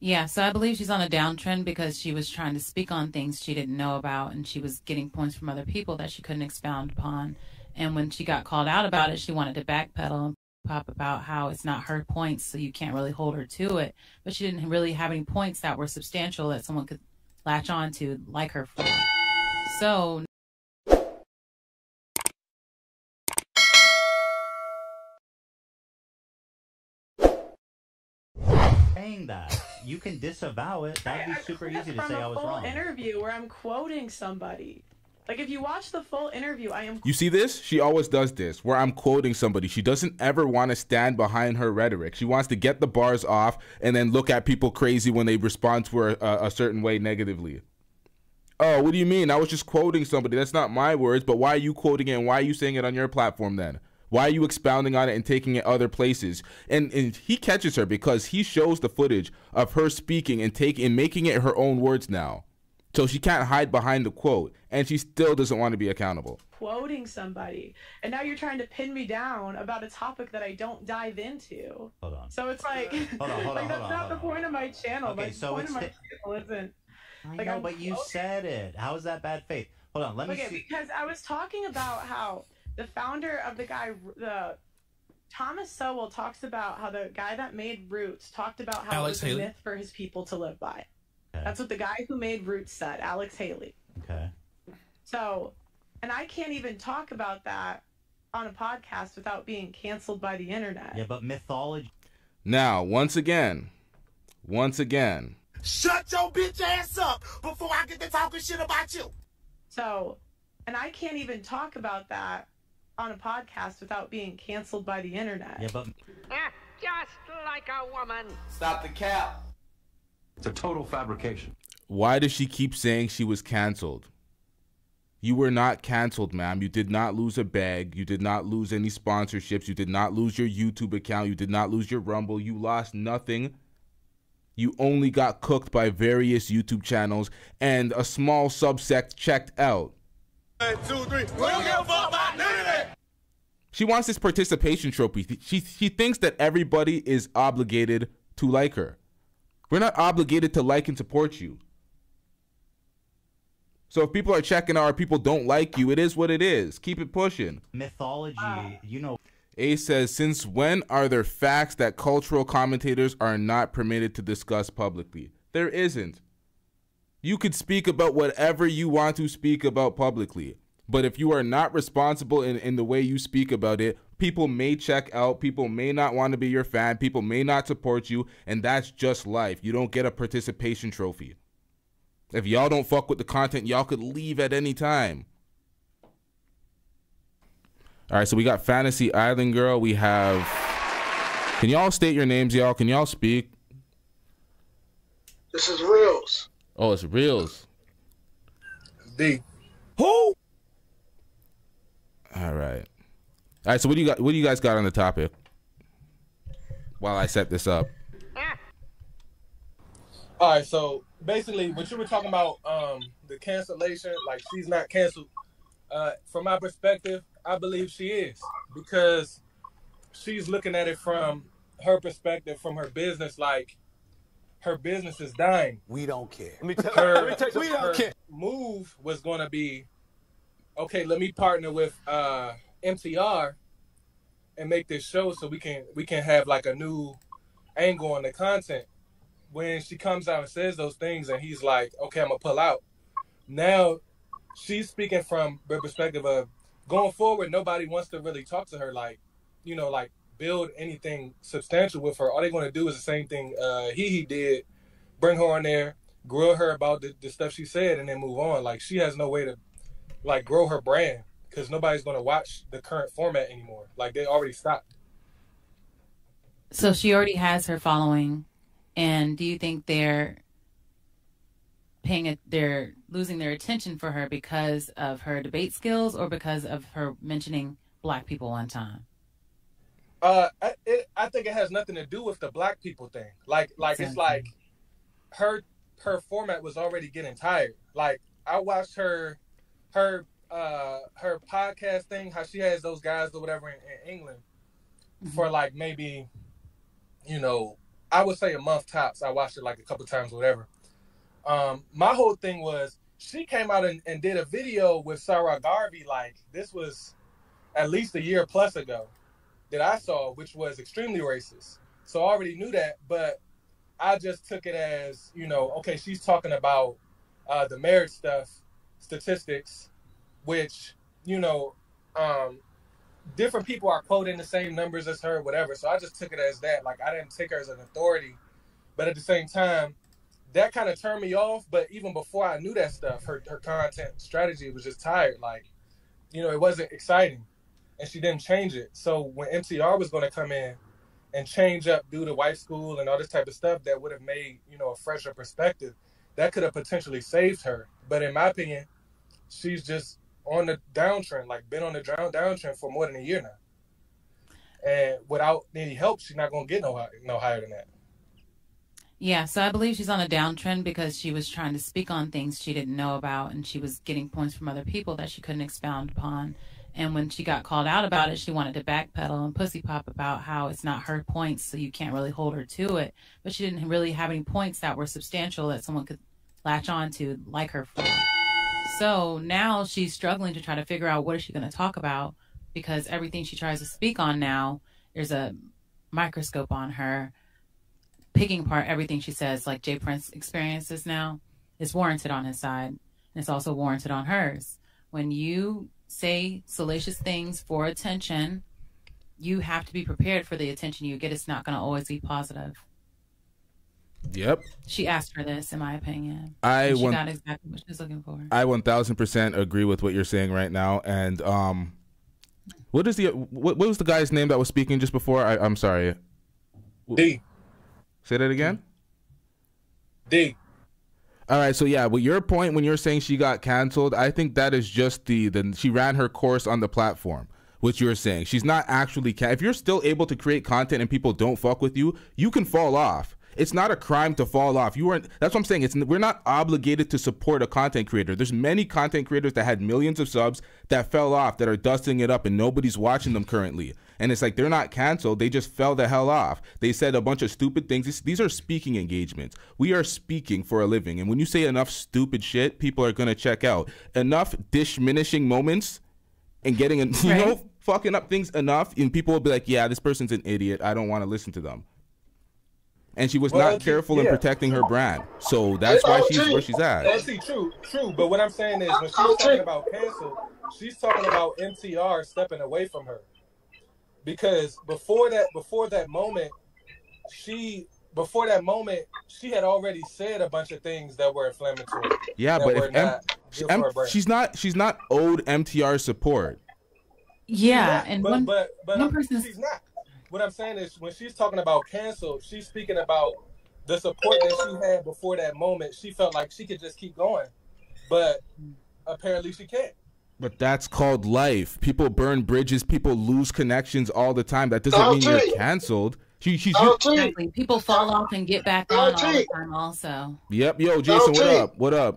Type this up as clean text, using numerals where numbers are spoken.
Yeah, so I believe she's on a downtrend because she was trying to speak on things she didn't know about, and she was getting points from other people that she couldn't expound upon. And when she got called out about it, she wanted to backpedal and pop about how it's not her points, so you can't really hold her to it. But she didn't really have any points that were substantial that someone could latch on to, like her for. So saying that. You can disavow it. That'd be super easy to say I was wrong. From a full interview where I'm quoting somebody. Like, if you watch the full interview, I am... You see this? She always does this, where I'm quoting somebody. She doesn't ever want to stand behind her rhetoric. She wants to get the bars off and then look at people crazy when they respond to her a certain way negatively. Oh, what do you mean? I was just quoting somebody. That's not my words, but why are you quoting it and why are you saying it on your platform then? Why are you expounding on it and taking it other places? And he catches her because he shows the footage of her speaking and making it her own words now. So she can't hide behind the quote, and she still doesn't want to be accountable. Quoting somebody, and now you're trying to pin me down about a topic that I don't dive into. Hold on. So it's like, that's not the point of my channel. Okay, the point of my channel isn't. I know, but you said it. How is that bad faith? Hold on, let me see. Because I was talking about how the founder of the Thomas Sowell talks about how the guy that made Roots talked about how Alex it was Haley. a myth for his people to live by. Okay. That's what the guy who made Roots said, Alex Haley. Okay. So, and I can't even talk about that on a podcast without being canceled by the internet. Yeah, but mythology. Now, once again. Shut your bitch ass up before I get to talking shit about you. So, and I can't even talk about that on a podcast without being canceled by the internet. Yeah, but Just like a woman. Stop the cap. It's a total fabrication. Why does she keep saying she was canceled? You were not canceled, ma'am. You did not lose a bag. You did not lose any sponsorships. You did not lose your YouTube account. You did not lose your Rumble. You lost nothing. You only got cooked by various YouTube channels and a small subsect checked out. 1, 2, 3. We don't give a fuck about none of that. She wants this participation trophy. She thinks that everybody is obligated to like her. We're not obligated to like and support you. So if people are checking out or people don't like you, it is what it is. Keep it pushing. mythology, you know. A says, since when are there facts that cultural commentators are not permitted to discuss publicly? There isn't. You could speak about whatever you want to speak about publicly. But if you are not responsible in the way you speak about it, people may check out, people may not want to be your fan, people may not support you, and that's just life. You don't get a participation trophy. If y'all don't fuck with the content, y'all could leave at any time. All right, so we got Fantasy Island Girl. We have... Can y'all state your names, y'all? Can y'all speak? This is Reels. Oh, it's Reels. D. Who? All right. All right, so what do you got? What do you guys got on the topic? While I set this up. All right, so basically, what you were talking about, the cancellation, like she's not canceled. From my perspective, I believe she is, because she's looking at it from her perspective, from her business, like her business is dying. We don't care. Her move was going to be, okay, let me partner with MTR and make this show so we can have like a new angle on the content. When she comes out and says those things and he's like, okay, I'm gonna pull out. Now she's speaking from the perspective of going forward, nobody wants to really talk to her, like, you know, like build anything substantial with her. All they're going to do is the same thing he did, bring her on there, grill her about the stuff she said, and then move on. Like, she has no way to, like, grow her brand because nobody's going to watch the current format anymore. Like, they already stopped. So she already has her following, and do you think they're losing their attention for her because of her debate skills or because of her mentioning black people one time? I think it has nothing to do with the black people thing. Like it's like her format was already getting tired. Like, I watched her podcast thing, how she has those guys or whatever in England for like maybe, you know, I would say a month tops. I watched it like a couple times, whatever. My whole thing was she came out and did a video with Sarah Garvey. Like, this was at least a year plus ago that I saw, which was extremely racist. So I already knew that, but I just took it as, you know, okay, she's talking about the marriage stuff, statistics, which, you know, different people are quoting the same numbers as her, whatever. So I just took it as that. Like, I didn't take her as an authority. But at the same time, that kind of turned me off. But even before I knew that stuff, her content strategy was just tired. Like, you know, it wasn't exciting. And she didn't change it. So when MTR was going to come in and change up, do the white school and all this type of stuff that would have made, you know, a fresher perspective, that could have potentially saved her. But in my opinion, she's just on the downtrend, like been on the downtrend for more than a year now. And without any help, she's not going to get no higher than that. Yeah, so I believe she's on a downtrend because she was trying to speak on things she didn't know about, and she was getting points from other people that she couldn't expound upon. And when she got called out about it, she wanted to backpedal and pussy pop about how it's not her points, so you can't really hold her to it. But she didn't really have any points that were substantial that someone could latch on to like her for. So now she's struggling to try to figure out what is she going to talk about, because everything she tries to speak on now, there's a microscope on her, picking apart everything she says, like Jay Prince experiences now, is warranted on his side, and it's also warranted on hers. When you say salacious things for attention, you have to be prepared for the attention you get. It's not going to always be positive. Yep. She asked for this, in my opinion. She got exactly what she was looking for. I 1000% agree with what you're saying right now. And what was the guy's name that was speaking just before? I'm sorry. D. Say that again? D. All right, so yeah, with your point when you're saying she got canceled, I think that is just she ran her course on the platform, which you're saying. She's not actually if you're still able to create content and people don't fuck with you, you can fall off. It's not a crime to fall off. That's what I'm saying. We're not obligated to support a content creator. There's many content creators that had millions of subs that fell off, that are dusting it up, and nobody's watching them currently. And it's like, they're not canceled. They just fell the hell off. They said a bunch of stupid things. These are speaking engagements. We are speaking for a living. And when you say enough stupid shit, people are going to check out. Enough diminishing moments and getting, you know, fucking up things enough, and people will be like, yeah, this person's an idiot. I don't want to listen to them. And she was not careful in protecting her brand. So that's why she's where she's at. True. But what I'm saying is, when she's talking about cancel, she's talking about MTR stepping away from her. Because before that moment, she had already said a bunch of things that were inflammatory. Yeah, but she's not owed MTR support. Yeah, she's not. What I'm saying is, when she's talking about cancel, she's speaking about the support that she had before that moment. She felt like she could just keep going, but apparently she can't. But that's called life. People burn bridges. People lose connections all the time. That doesn't mean you're canceled. Exactly. People fall off and get back on all the time also. Yep. Yo, Jason, what up? What up?